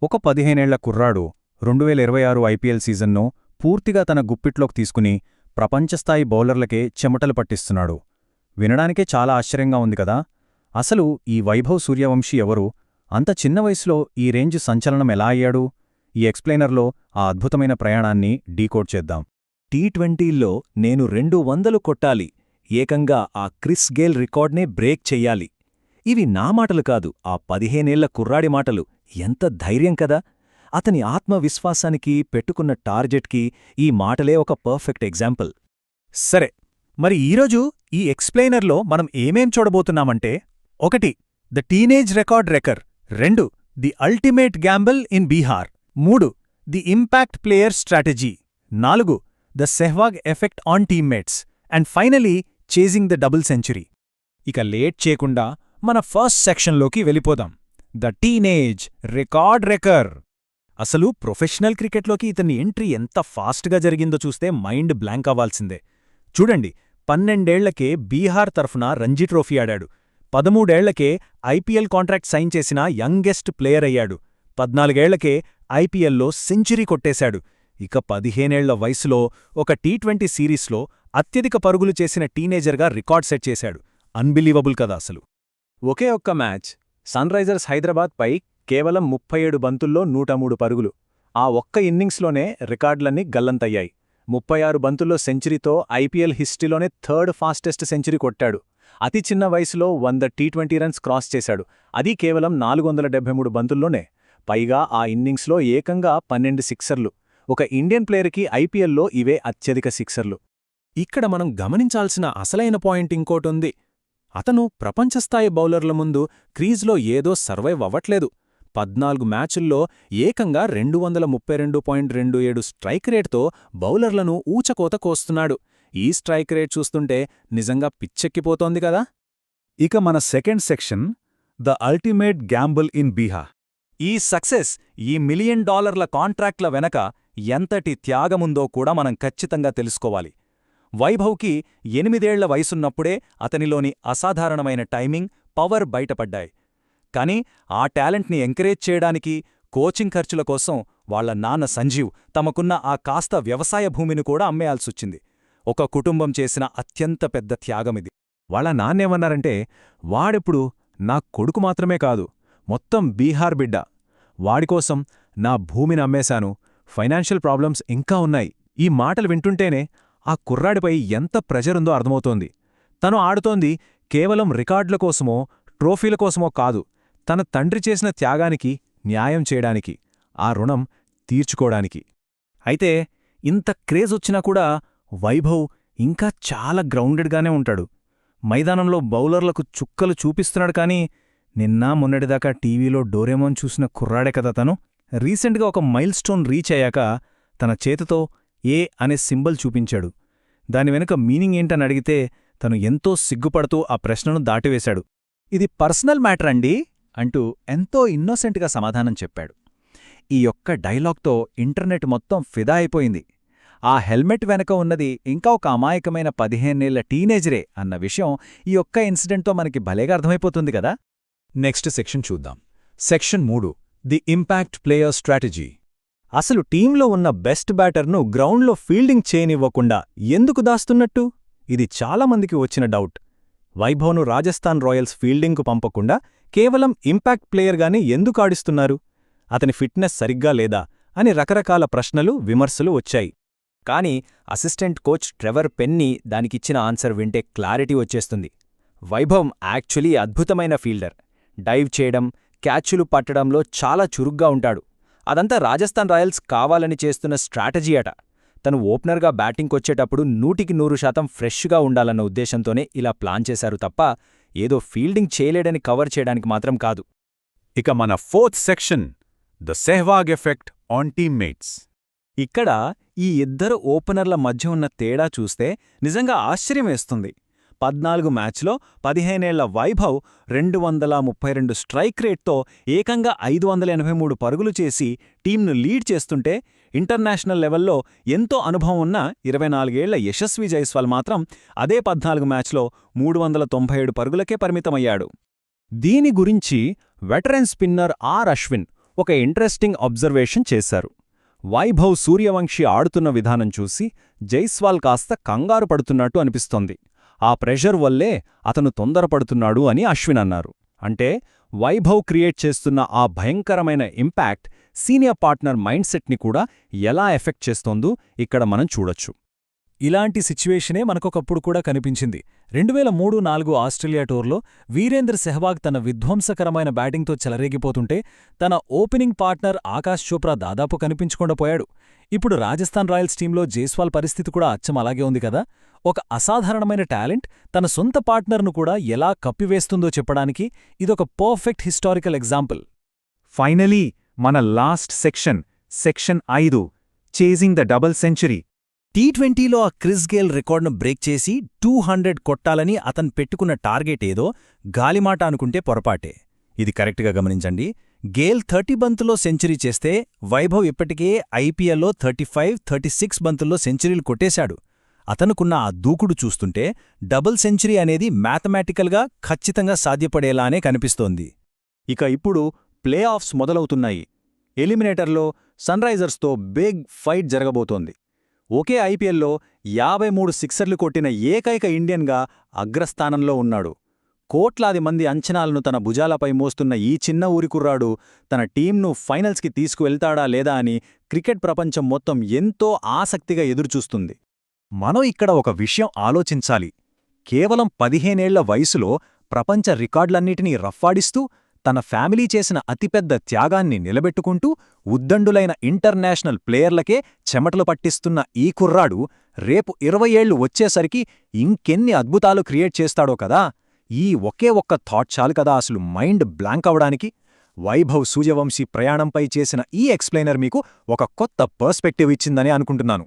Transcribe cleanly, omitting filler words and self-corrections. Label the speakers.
Speaker 1: ఒక 15 ఏళ్ల కుర్రాడు 2026 ఐపీఎల్ సీజన్ను పూర్తిగా తన గుప్పిట్లోకి తీసుకుని ప్రపంచస్థాయి బౌలర్లకే చెమటలు పట్టిస్తున్నాడు. వినడానికే చాలా ఆశ్చర్యంగా ఉంది కదా. అసలు ఈ వైభవ్ సూర్యవంశీ ఎవరు? అంత చిన్న వయసులో ఈ రేంజ్ సంచలనం ఎలా అయ్యాడు? ఈ ఎక్స్ప్లెయినర్లో ఆ అద్భుతమైన ప్రయాణాన్ని డీకోడ్ చేద్దాం.
Speaker 2: టీ20ల్లో నేను 200 కొట్టాలి, ఏకంగా ఆ క్రిస్ గేల్ రికార్డ్నే బ్రేక్ చెయ్యాలి. ఇవి నా మాటలు కాదు, ఆ 15 ఏళ్ల కుర్రాడి మాటలు. ఎంత ధైర్యం కదా! అతని ఆత్మవిశ్వాసానికి, పెట్టుకున్న టార్గెట్కి ఈ మాటలే ఒక పర్ఫెక్ట్ ఎగ్జాంపుల్.
Speaker 3: సరే, మరి ఈరోజు ఈ ఎక్స్ప్లెయినర్లో మనం ఏమేం చూడబోతున్నామంటే: 1. The teenage record wrecker. 2. The ultimate gamble in Bihar. 3. The impact player strategy. 4. The Sehwag effect on teammates. And finally, chasing the double century. ఇక లేట్ చేయకుండా మన ఫస్ట్ సెక్షన్లోకి వెళ్ళిపోదాం. The teenage record wrecker. అసలు ప్రొఫెషనల్ క్రికెట్లోకి ఇతని ఎంట్రీ ఎంత ఫాస్ట్గా జరిగిందో చూస్తే మైండ్ బ్లాంక్ అవ్వాల్సిందే. చూడండి, 12 ఏళ్లకే బీహార్ తరఫున రంజీ ట్రోఫీ ఆడాడు. 13 ఏళ్లకే ఐపీఎల్ కాంట్రాక్ట్ సైన్ చేసిన యంగెస్ట్ ప్లేయర్ అయ్యాడు. 14 ఏళ్లకే ఐపీఎల్లో సెంచరీ కొట్టేశాడు. ఇక 15 ఏళ్ల వయసులో ఒక టీ20 సిరీస్లో అత్యధిక పరుగులు చేసిన టీనేజర్గా రికార్డ్ సెట్ చేశాడు. అన్బిలీవబుల్ కదా అసలు. ఒకే ఒక్క మ్యాచ్, సన్రైజర్స్ హైదరాబాద్పై కేవలం 37 బంతుల్లో 103 పరుగులు. ఆ ఒక్క ఇన్నింగ్స్లోనే రికార్డులన్నీ గల్లంతయ్యాయి. 36 బంతుల్లో సెంచరీతో ఐపీఎల్ హిస్టరీలోనే థర్డ్ ఫాస్టెస్ట్ సెంచరీ కొట్టాడు. అతి చిన్న వయసులో 100 టీ20 రన్స్ క్రాస్ చేశాడు. అది కేవలం 473 బంతుల్లోనే. పైగా ఆ ఇన్నింగ్స్లో ఏకంగా 12 సిక్సర్లు. ఒక ఇండియన్ ప్లేయర్కి ఐపీఎల్లో ఇవే అత్యధిక సిక్సర్లు. ఇక్కడ మనం గమనించాల్సిన అసలైన పాయింట్ ఇంకోటుంది. అతను ప్రపంచస్థాయి బౌలర్ల ముందు క్రీజ్లో ఏదో సర్వైవ్ అవ్వట్లేదు. 14 మ్యాచుల్లో ఏకంగా 232.27 స్ట్రైక్ రేట్తో బౌలర్లను ఊచకోత కోస్తున్నాడు. ఈ స్ట్రైక్ రేట్ చూస్తుంటే నిజంగా పిచ్చెక్కిపోతోంది కదా.
Speaker 2: ఇక మన second section, the ultimate gamble in Bihar.
Speaker 3: ఈ సక్సెస్, ఈ $1 మిలియన్ కాంట్రాక్ట్ల వెనక ఎంతటి త్యాగముందో కూడా మనం ఖచ్చితంగా తెలుసుకోవాలి. వైభవ్కి 8 ఏళ్ల వయసున్నప్పుడే అతనిలోని అసాధారణమైన టైమింగ్, పవర్ బయటపడ్డాయి. కాని ఆ టాలెంట్ని ఎంకరేజ్ చేయడానికి, కోచింగ్ ఖర్చుల కోసం వాళ్ల నాన్న సంజీవ్ తమకున్న ఆ కాస్త వ్యవసాయ భూమిని కూడా అమ్మేయాల్సొచ్చింది. ఒక కుటుంబం చేసిన అత్యంత పెద్ద త్యాగమిది.
Speaker 2: వాళ్ళ నాన్నేమన్నారంటే, వాడెప్పుడు నా కొడుకు మాత్రమే కాదు, మొత్తం బీహార్ బిడ్డ. వాడికోసం నా భూమిని అమ్మేశాను, ఫైనాన్షియల్ ప్రాబ్లమ్స్ ఇంకా ఉన్నాయి. ఈ మాటలు వింటుంటేనే ఆ కుర్రాడిపై ఎంత ప్రెజరుందో అర్థమవుతోంది. తను ఆడుతోంది కేవలం రికార్డుల కోసమో, ట్రోఫీల కోసమో కాదు, తన తండ్రి చేసిన త్యాగానికి న్యాయం చేయడానికి, ఆ రుణం తీర్చుకోడానికి.
Speaker 3: అయితే ఇంత క్రేజొచ్చినా కూడా వైభవ్ ఇంకా చాలా గ్రౌండెడ్గానే ఉంటాడు. మైదానంలో బౌలర్లకు చుక్కలు చూపిస్తున్నాడు. కానీ నిన్న మొన్నటిదాకా టీవీలో డోరేమోన్ చూసిన కుర్రాడే కదా తను. రీసెంట్గా ఒక మైల్ స్టోన్ రీచ్ అయ్యాక తన చేతితో ఏ అనే సింబల్ చూపించాడు. దాని వెనుక మీనింగ్ ఏంటని అడిగితే తను ఎంతో సిగ్గుపడుతూ ఆ ప్రశ్నను దాటివేశాడు.
Speaker 1: ఇది పర్సనల్ మ్యాటర్ అండి అంటూ ఎంతో ఇన్నోసెంట్గా సమాధానం చెప్పాడు. ఈ యొక్క డైలాగ్తో ఇంటర్నెట్ మొత్తం ఫిదా అయిపోయింది. ఆ హెల్మెట్ వెనక ఉన్నది ఇంకా ఒక అమాయకమైన 15 ఏళ్ల టీనేజరే అన్న విషయం ఈ ఒక్క ఇన్సిడెంట్తో మనకి భలేగా అర్థమైపోతుంది కదా.
Speaker 2: నెక్స్ట్ సెక్షన్ చూద్దాం. Section 3, the impact player strategy.
Speaker 3: అసలు టీంలో ఉన్న బెస్ట్ బ్యాటర్ను గ్రౌండ్లో ఫీల్డింగ్ చేయనివ్వకుండా ఎందుకు దాస్తున్నట్టు? ఇది చాలామందికి వచ్చిన డౌట్. వైభవ్ను రాజస్థాన్ రాయల్స్ ఫీల్డింగ్కు పంపకుండా కేవలం ఇంపాక్ట్ ప్లేయర్గానే ఎందుకు ఆడిస్తున్నారు? అతని ఫిట్నెస్ సరిగ్గా లేదా అని రకరకాల ప్రశ్నలు, విమర్శలు వచ్చాయి. కానీ అసిస్టెంట్ కోచ్ ట్రెవర్ పెన్నీ దానికిచ్చిన ఆన్సర్ వింటే క్లారిటీ వచ్చేస్తుంది. వైభవ్ యాక్చువల్లీ అద్భుతమైన ఫీల్డర్. డైవ్ చేయడం, క్యాచులు పట్టడంలో చాలా చురుగ్గా ఉంటాడు. అదంతా రాజస్థాన్ రాయల్స్ కావాలని చేస్తున్న స్ట్రాటజీ అట. తను ఓపెనర్గా బ్యాటింగ్కొచ్చేటప్పుడు 100% ఫ్రెష్గా ఉండాలన్న ఉద్దేశంతోనే ఇలా ప్లాన్ చేశారు తప్ప ఏదో ఫీల్డింగ్ చేయలేడని కవర్ చేయడానికి మాత్రం కాదు.
Speaker 2: ఇక మన fourth section, the Sehwag effect on teammates.
Speaker 3: ఇక్కడ ఈ ఇద్దరు ఓపెనర్ల మధ్య ఉన్న తేడా చూస్తే నిజంగా ఆశ్చర్యమేస్తుంది. 14 మ్యాచ్లో 15 ఏళ్ల వైభవ్ 232 స్ట్రైక్ రేట్తో ఏకంగా 583 పరుగులు చేసి టీంను లీడ్ చేస్తుంటే, ఇంటర్నేషనల్ లెవెల్లో ఎంతో అనుభవం ఉన్న 24 ఏళ్ల యశస్వి జైస్వాల్ మాత్రం అదే 14 మ్యాచ్లో 397 పరుగులకే పరిమితమయ్యాడు. దీని గురించి వెటరన్ స్పిన్నర్ ఆర్ అశ్విన్
Speaker 1: ఒక ఇంట్రెస్టింగ్ అబ్జర్వేషన్ చేశారు. వైభవ్ సూర్యవంశీ ఆడుతున్న విధానం చూసి జైస్వాల్ కాస్త కంగారు పడుతున్నట్టు అనిపిస్తోంది. ఆ ప్రెషర్ వల్లే అతను తొందరపడుతున్నాడు అని అశ్విన్ అన్నారు. అంటే వైభవ్ క్రియేట్ చేస్తున్న ఆ భయంకరమైన ఇంపాక్ట్ సీనియర్ పార్ట్నర్ మైండ్ సెట్ని కూడా ఎలా ఎఫెక్ట్ చేస్తోందో ఇక్కడ మనం చూడొచ్చు.
Speaker 3: ఇలాంటి సిచ్యువేషనే మనకొకప్పుడు కూడా కనిపించింది. 2003-4 ఆస్ట్రేలియా టూర్లో వీరేంద్ర సెహ్వాగ్ తన విధ్వంసకరమైన బ్యాటింగ్తో చెలరేగిపోతుంటే తన ఓపెనింగ్ పార్ట్నర్ ఆకాశ్ చోప్రా దాదాపు కనిపించకుండా పోయాడు. ఇప్పుడు రాజస్థాన్ రాయల్స్ టీంలో జైస్వాల్ పరిస్థితి కూడా అచ్చం అలాగే ఉంది కదా. ఒక అసాధారణమైన టాలెంట్ తన సొంత పార్ట్నర్ను కూడా ఎలా కప్పివేస్తుందో చెప్పడానికి ఇదొక పర్ఫెక్ట్ హిస్టారికల్ ఎగ్జాంపుల్.
Speaker 2: ఫైనలీ మన last section 5, chasing the double century.
Speaker 3: T20లో ఆ క్రిస్ గేల్ రికార్డును బ్రేక్ చేసి 200 కొట్టాలని అతను పెట్టుకున్న టార్గెట్ ఏదో గాలిమాట అనుకుంటే పొరపాటే. ఇది కరెక్ట్గా గమనించండి. గేల్ 30 బంతుల్లో సెంచరీ చేస్తే వైభవ్ ఇప్పటికే ఐపీఎల్లో 35, 36 బంతుల్లో సెంచరీలు కొట్టేశాడు. అతనుకున్న ఆ దూకుడు చూస్తుంటే డబుల్ సెంచరీ అనేది మ్యాథమెటికల్గా ఖచ్చితంగా సాధ్యపడేలానే కనిపిస్తోంది.
Speaker 1: ఇక ఇప్పుడు ప్లే ఆఫ్స్ మొదలవుతున్నాయి. ఎలిమినేటర్లో సన్రైజర్స్తో బిగ్ ఫైట్ జరగబోతోంది. ఒకే ఐపీఎల్లో 53 సిక్సర్లు కొట్టిన ఏకైక ఇండియన్గా అగ్రస్థానంలో ఉన్నాడు. కోట్లాది మంది అంచనాలను తన భుజాలపై మోస్తున్న ఈ చిన్న ఊరి కుర్రాడు తన టీంను ఫైనల్స్కి తీసుకువెళ్తాడా లేదా అని క్రికెట్ ప్రపంచం మొత్తం ఎంతో ఆసక్తిగా ఎదురుచూస్తుంది.
Speaker 2: మనం ఇక్కడ ఒక విషయం ఆలోచించాలి. కేవలం 15 ఏళ్ల వయసులో ప్రపంచ రికార్డులన్నిటినీ రఫ్ఫాడిస్తూ తన ఫ్యామిలీ చేసిన అతిపెద్ద త్యాగాన్ని నిలబెట్టుకుంటూ ఉద్దండులైన ఇంటర్నేషనల్ ప్లేయర్లకే చెమటలు పట్టిస్తున్న ఈ కుర్రాడు రేపు 20 ఏళ్లు వచ్చేసరికి ఇంకెన్ని అద్భుతాలు క్రియేట్ చేస్తాడో కదా. ఈ ఒకే ఒక్క థాట్ చాలు కదా అసలు మైండ్ బ్లాంక్ అవడానికి. వైభవ్ సూర్యవంశీ ప్రయాణంపై చేసిన ఈ ఎక్స్ప్లెయినర్ మీకు ఒక కొత్త పర్స్పెక్టివ్ ఇచ్చిందని అనుకుంటున్నాను.